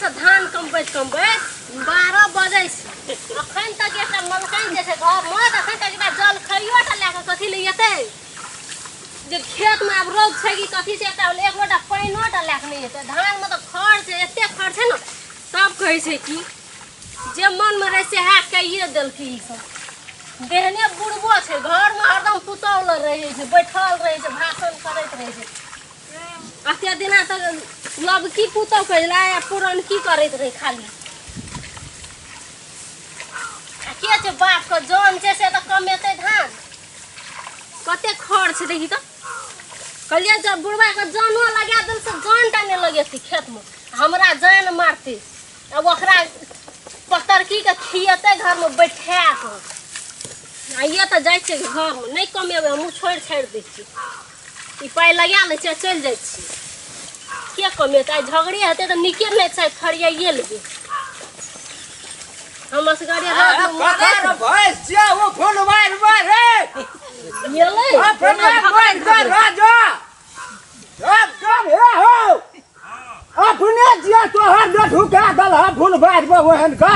से धान कमबैत 12 बजे से अखन तक एकटा मलकन जे छै घर में अखन तक एकटा जल खइयोटा लेके कथी ले जेतै जे खेत में अब रोग छै कि कथी से एकटा एक लोटा पानियोटा लेके नहीं जेतै धान में तो खर छै एते खर छै न सब कहै छै कि जे मन में रहे से है कहिए देलकै ई सब देहने बुढ़बो छै घर में हरदम पुतौल रहे छै बैठल रहे छै भाषण करैत रहे छै अते दिना तक लबकी पुतौ कहला या पुरनकी करैत रहे खाली के छै बाप के जान छै से त कमेतै धान कते खर छै देखी त कहलिए जब बुढ़वा के जानो लगा देल से जानटा नहीं लगेती खेत में हमरा जान मारते अब ओकरा पतरकी के खियते घर में बैठा के आइए तो जाय छै घर में नहीं कमेबै हम छोड़ दै छी ई पाई लगा ले छै चल जाय छी के कमेतै झगड़े हेतै त निके नहीं छै फरियाइए लेबै हम असगरे रात में पगार भैंस जे वो फूल मार रे ये ले अपना मार कर राजा एकदम हे हो अपने जे तो हर दे ढुका दल ह फूल मार ओहन का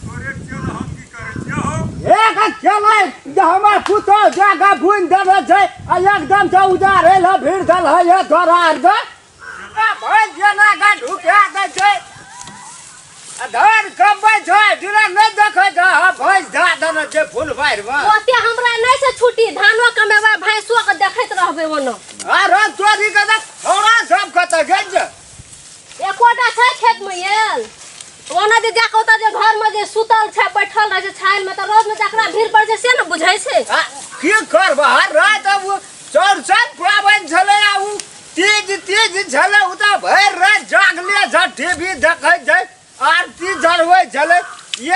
तोरे चल हम की करे छियै हो एक चलै जे हमर पुतो जागा बुन देबे छै आ एकदम से उजारे ल भीड़ दल है ये दरार ग भैंस जेना का ढुका दे छै धान कमबै छै दिना नहीं देखै छै भैंस धा देने छै फूल बाहर में ओते हमरा नहीं से छुट्टी धानो कमेबा भैंसो के देखैत रहबे ओनो अरे तोरी के देख थोड़ा सब कत गेल छै एकोटा छै खेत में येल ओना जे जाके ओता जे घर में जे सुतल छै बैठल रहे छै छाइल में त रोज में जकरा भीड़ पड़ छै से न बुझै छै की करबा रात अब चौरचन पाबन छले आ उ तीज छले उ त भर रात जागले छ टीवी देखै छै आरती जरबै छले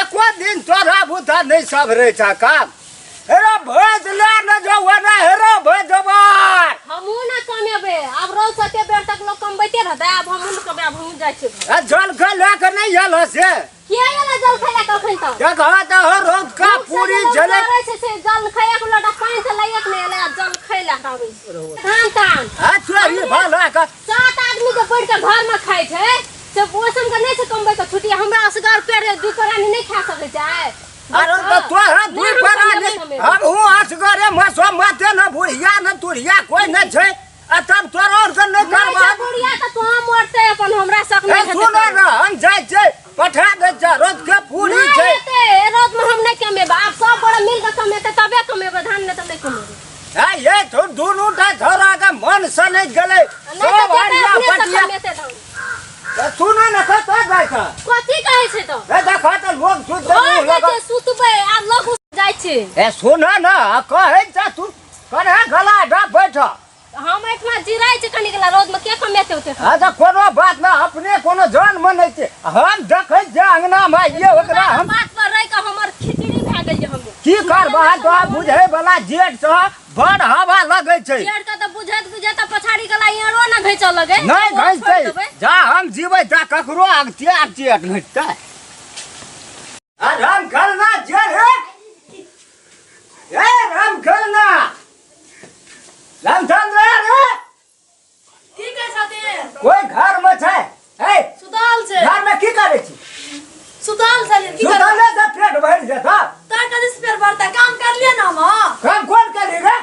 एको दिन तोरा बुता नहीं सबरे छ काम हेरो भैंस ले न जो वना हेरो भैंसबार हमहू न कमेबे अब रोज सते बेर तक लोग कमबैते रहतै अब हमहू न कमे अब हमहू जाय छै जल के लेके नहीं आयल से के आयल जल खाया कखन तक देखा त हो रोज का पूरी छले रहे छै से जल खाया के लोटा पानी से लइक नहीं आले जल खैला आबै धान तान आ चोरी भला का 7 आदमी के बैठ के घर में खाय छै से मौसम के नहीं से कमबै के छुट्टी हमरा असगर पेड़ दुपहरानी नहीं खा सकै छै अरे तो तोरा दुई परानी अब हूँ असगरे मसो मते न बुढ़िया न तुरिया कोई न छै आ तब तोरा और के नहीं करबा बुढ़िया त तो मरते अपन हमरा सक नहीं है सुन न हम जाय छै पठा दे जा रोज के पूरी छै रोज में हम नहीं कमेबा आप सब बड़ा मिल के कमेते तबे कमेबे धान ने त नहीं कमेबे आ ये तो दोनों टा थोड़ा का मन सने गले सब हरिया पटिया सुन न कत जाय छ कथि कहै छै त ए देखा त लोग सुत लगा सुतबे आ लोग जाय छै ए सुन न कहै छ तू करे गला डा बैठ हम एठमा जिराय छै कनी गला रोज में के कमेते होते अच्छा कोनो बात ना अपने कोनो जान मन छै हम देखै जे अंगना में ये ओकरा हम बात पर रह के हमर खिचड़ी भ गेल हम की करबा तो बुझे वाला जेठ से बड़ हवा लगे छै जेठ का त बुझत पछाड़ी गला एरो न घैच लगे नहीं घैचै जा हम जीबै त ककरो अगतिया चेट घटतै आ राम खलना जे रे ए राम खलना रामचंद्र रे की कहै छथि कोई घर में छै ए सुदाल छै घर में की करै छी सुदाल छै की कर सुदाले से पेट भर जेता ता कदि से पेट भरता काम कर लिए ना हम काम कौन करी रे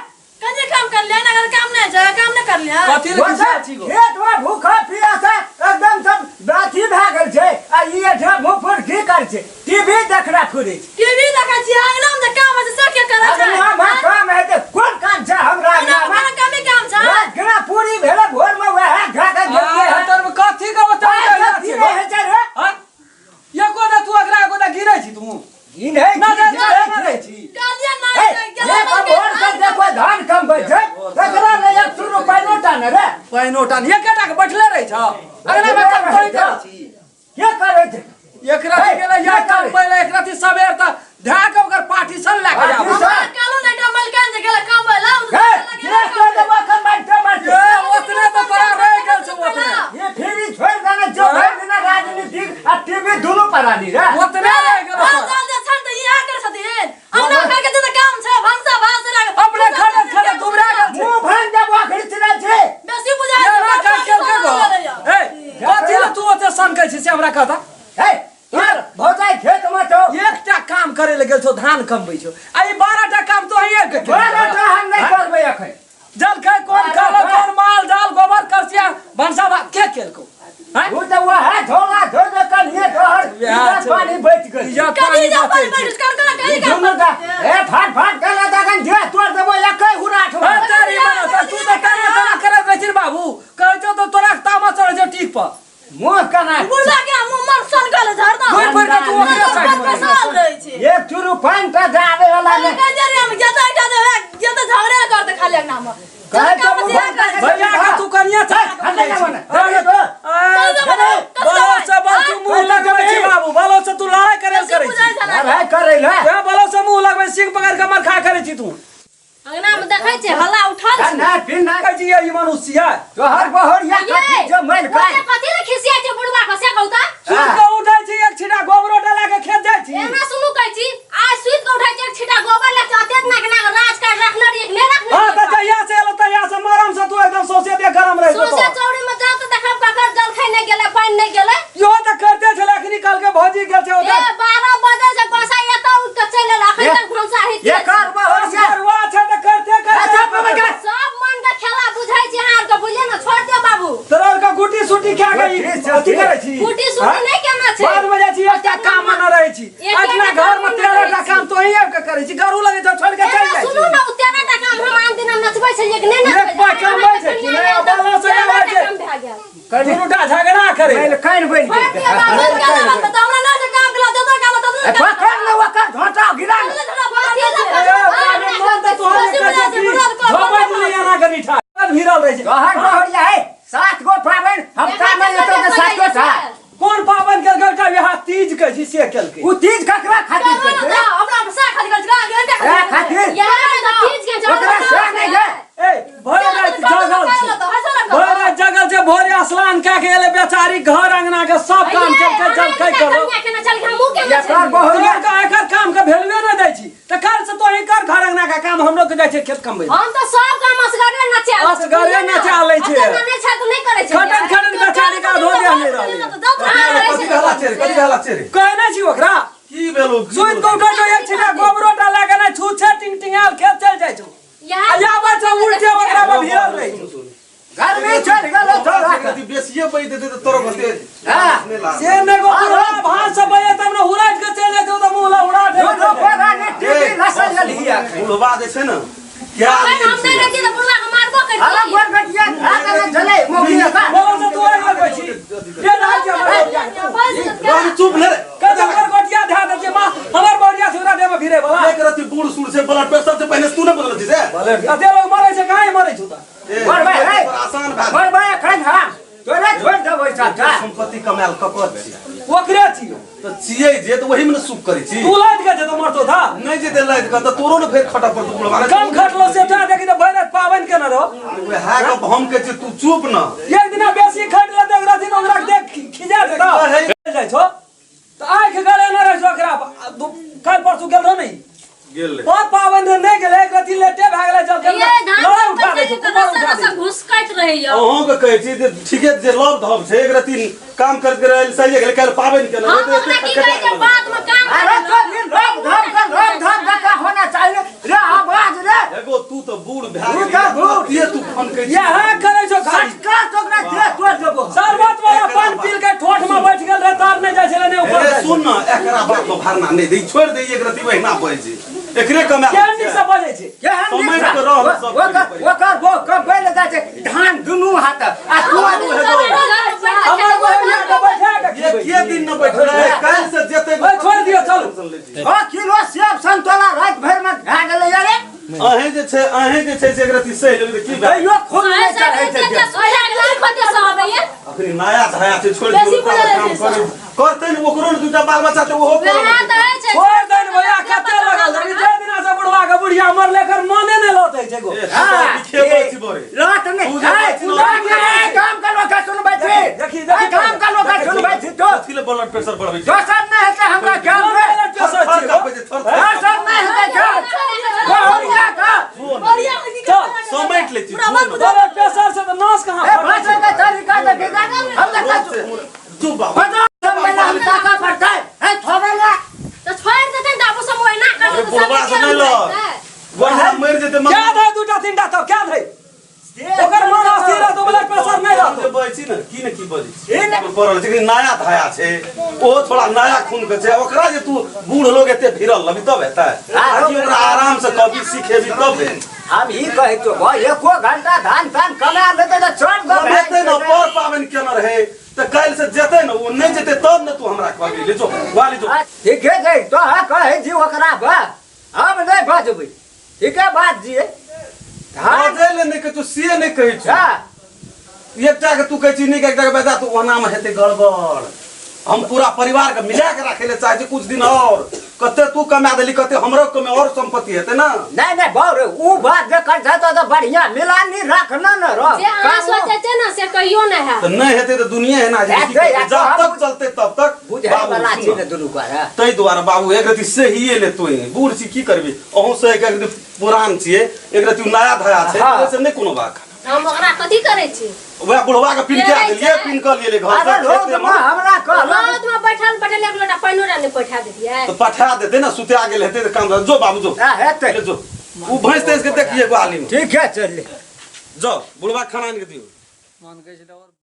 कदि काम कर लिए ना अगर काम नहीं है काम नहीं कर लिया कथि ले छी गो खेत में भूखा पिया से एकदम सब बाथी भ गेल छै आ ये जे मुफर की कर छै टीवी देखरा फुरै छै टीवी देखै छी अंगना में काम है सब के करे छै अंगना में काम है ते कोन काम छै हमरा अंगना में हमरा काम काम छै घरा पूरी भेले भोर में वह घा के आ हतर में कथि का बता कथि है छै रे हां ये कोना तू अगरा कोना गिरै छी तू ई नहीं ना गिरै छी कालिया ना ये भोर से देखो धान कम बै छै एकरा ले 100 रुपया नोटा न रे पैनोटा ये केटा के बैठले रहै छ अगला में काम तोई करै छी के करे छै एकरा गेले या काम पहिले एकरा ती सबेर त ढाक ओकर पार्टीशन ला के जाबो कालो नहीं मलकान जे गेला काम भला ये तो देबो कम बैठे बैठे ओतने तो तोरा रह गेल छ ओतने ये फिर छोड़ देना जो बिना राजनीतिक आ टीवी दोनों परानी रे ओतने रह गेल हां जान दे छन त ये कर छथिन हमरा घर के जे काम छै भंसा भास लाग अपने खड़े खड़े घुमरा गेल छ मुंह भन जब आखिर चला छै बेसी बुझा ये ना काट के गो ए कथि ले तू ओते सन कहै छी से हमरा कह था हे यार भौजाई खेत में तो एकटा काम करे ले गेल छो धान कमबै छो आ ई 12टा काम तो हिये के बारहटा हम नहीं करबै अखन जल खाय कोन खालो कोन माल जाल गोबर करसिया भंसा भात के केलको हैं वो तो वह है धोला धो दे कल ये धोहर पानी बच गई कदी जा पानी बैठ कर कदी का झुमर का ए फाट फाट कला दगन जे तोड़ देबो एकै हुराठ तेरी बना तू तो करे तना करे बेचिर बाबू कहै छो तो तोरा तामा चढ़ जे ठीक पर मुंह कना बुढ़ा के मुंह मर सन गले झरना कोई पर के तू ओकरा साइड में साल रही छी एक चुरु पानी तो जावे वाला अरे नहीं कजरी हम जता जता झगड़ा करते खाली एक नाम कहे तो भैया का तू कनिया था हटे ना बना अरे तो बालो से बाल तू मुंह लगबै छी बाबू बालो से तू लड़ाई करे छी अरे करे ले क्या बालो से मुंह लगबै सिंह पकड़ के मार खा करे छी तू अंगना में देखै छै हल्ला उठल छै ना फिर ना कहै छी ई मनुष्य है तो हर बहरिया कथि जो मैल का ओते कथि रे खिसिया छै बुढ़वा के से कहू त सुत के उठै छी एक छिटा गोबरो डाला के खेत जाइ छी एना सुनु कहै छी आज सुत के उठै छै एक छिटा गोबर ले चते ना के ना राज कर रखले रे ने रखले हां त जहिया से एलो तहिया से मरम से तू एकदम सोचे दे गरम रह तो सोसे चौड़ी में जाओ त देखब ककर जल खाइ नै गेलै पानी नै गेलै यो त करते छले अखनी काल के भौजी गेल छै ए ओता 12 बजे से कोसा एता उठ के चले अखन तक भंसा हित ये कर बहरिया करवा छै त करते करते सब मन के खेला बुझै छी हार के बुझले ना छोड़ दे बाबू तोरा का गुटी सुटी खा गई अथी करे छी गुटी सुटी नहीं केना छै बाद में जाइ छी एकटा काम न रहै छी अपना घर में 13टा काम तो ही के करे छी गरू लगे तो छोड़ के चल जाइ छी सुनु ना उतेना टा काम हम आन दिन नचबै छै एक नै नचबै एक पाइ काम होइ छै कि नहीं बालो से आबै छै दुनुटा झगड़ा करे मैल कान बन बैठ के बाबू के बात त हमरा ना जे काम कला देतो काम त ए पकड़ ले ओकर घोटा गिरा भिरल रहे तो हर बहरिया है 7 गो पावन हफ्ता में ये तो 7 गो था कौन पावन के गलका यहाँ तीज के जी से केल के उ तीज ककरा खातिर करते हमरा सा खाली कर ए खातिर यहां त तीज के ओकरा से नहीं है ए भोरे जगल जे भोरे स्नान का के एले बेचारी घर अंगना के सब काम के चल कई करो केना चल हमू के ये कर बहरिया का एकर काम के भेलवे न दै छी त काल से तो ही कर घर अंगना का काम हमरो के जाय छै खेत कमबै हम त सब काम असगरे नचा असगरे नचा लै छै नहीं छै त नहीं करे छै खटन खटन बेचारी का धो दे नहीं रहले कथी हला छे कहै नै छी ओकरा की भेलो सुइत को उठो एक छिटा गोबरो डाला के नै छूछे टिंग टिंगाल खेत चल जाय छै आया बच्चा उल्टे ओकरा में भिरल रही घर में चल गेलो थोड़ा कथी बेसिए बई देते त तोरो घटे हां से ने गो भात से बये तब न हुराज के चल जाते त मुंह ला उड़ा दे जो परा ने टीटी रसल गलिया बुढ़वा दे छै न क्या हम नहीं रहती त बुढ़वा के मारबो कर अरे गोरगटिया खाता में चले मोगी का बोलो से तू आई गई छी ये राज्य में रानी चुप ले रे कदा कर गोटिया धा दे जे मां हमर बोरिया सुरा दे में भिरे वाला एक रति बूढ़ सूढ़ से ब्लड प्रेशर से पहले तू न बोलल छी से अते लोग मरे छै काहे मरे छु त बोल भाई है आसान बात बोल भाई खन हां तोरे छोड़ दे बैठा था संपत्ति कमाल ककर छी ओकरे छी त छियै जे त वही में सुख करै छी तू लाद के जे तो मरतो था नहीं जे देलै त तोरो न फेर खटा पर बुढ़वा कम खटलो से ता देखि त भैरत पावन के न रहो वे है का हम के तू चुप न एक दिना बेसी खट ल देख रथि ओकरा देख खिजा दे त जाय छो त आंख गले न रह ओकरा काल परसु गेल रहो नहीं गेल रे पाँच पावन नहीं गेले एक रति लेटे भाग गेले चल के ये धान लड़ा उठा दे उठा दे घुस काट रही है अहों के कहै छी जे ठीके जे लव धब छै एक रति काम करत रहल सही गेल काल पावन के हम ओकरा की कहै छै बात में काम अरे तो दिन रोक धम का होना चाहिए रे आवाज रे एगो तू तो बूढ़ भै तू तो बूढ़। ये तू फोन कहै ये हां करे छो खाली का तोकरा दे तोड़ देबो शरबत वाला पान पील के ठोठ में बैठ गेल रे तार नहीं जाय छले ने ऊपर ए सुन न एकरा बात में भरना नहीं दे छोड़ दे एक रति वही ना पड़े छै एकरे कमा केहन निक से बजे छै के हम समय के रह सब ओकर वो कब पहले जा छै धान दुनू हाथ आ तू हमर बहनिया के बैठा के ये दिन न बैठ रहे काल से जेते ओए छोड़ दियो चल 1 किलो सेब संतोला रात भर में खा गेलै रे अहे जे छै से एक रति सही लगे की बात यो खून नहीं चढ़ै छै सोया के खते सब है अखनी नया धाया छै छोड़ दियो काम करे करते न ओकरो न दूटा बाल बच्चा छै ओहो वहां त है छै छोड़ दे भैया कते लगल रे जे दिना से बुढ़वा के बुढ़िया मर लेकर माने न लौटे छै गो खेबै छी बरे रात में काम का लोग सुन बैठे देखी काम का लोग सुन बैठे तो किले ब्लड प्रेशर बढ़बै छै दोसर नहीं है कि हमरा काम रे दोसर नहीं है क्या बहरिया का समेट ले छी ब्लड प्रेशर से तो नाश कहां ए भाषा का तरीका देखेगा हम तक चुप बाबा सब बना ते क्या थे दूटा तीनटा तब क्या थे ओकर मन अस्थिर है तो ब्लड प्रेशर नहीं रहतो बची न की बजी परल छै कि नया धाया छै ओ थोड़ा नया खून के छै ओकरा जे तू बूढ़ लोग एते भिरल लबी तब हेतै आकि ओकरा आराम से कभी सीखेबी तब हम ई कहै तो भाई एको घंटा धान कमा लेते तो चढ़ दो एते न पर पावन केना रहे त काल से जेते न वो नहीं जेते तब न तू हमरा कहबी ले जो वाली जो ठीक है जे तो है कहै जी ओकरा बा हम नहीं बजबै ठीक है बात जी हाँ जेले नहीं के तू सीए नहीं कहै छै एकटा के तू कहै छी नहीं के एकटा के बता तू ओना में हेते गड़बड़ हम पूरा परिवार के मिला के रखे ले चाहे छी कुछ दिन और कते तू कमा देली कते हमरो कमे और संपत्ति हेते ना नहीं बाबू ऊ बात जे कर तो बढ़िया मिलानी रखना न रो जे अहाँ सोचे छै ना से कहियो न है तो नहीं हेते तो दुनिया है ना जब तक चलते तब तक बुझे वाला छी न दुनु का तै द्वारा बाबू एक रति से ही ले तू बूढ़ छी की करबी अहू से एक रति पुरान छिए एक रति नया धया छै से नहीं कोनो बात हम ओकरा कथि करै छी वह बुढ़वा के पिन के देलिए पिन कर लिए घर अरे से लोग हमरा कहल रात में बैठल एक लोटा पानी ने पठा देतिए तो पठा देते ना सुते गेल हेते तो काम जो बाबू जो हेते ले जो वो भैंस तेज के देखिए ग्वाली में ठीक है चल ले जाओ बुढ़वा खाना के दियो मन कहै छै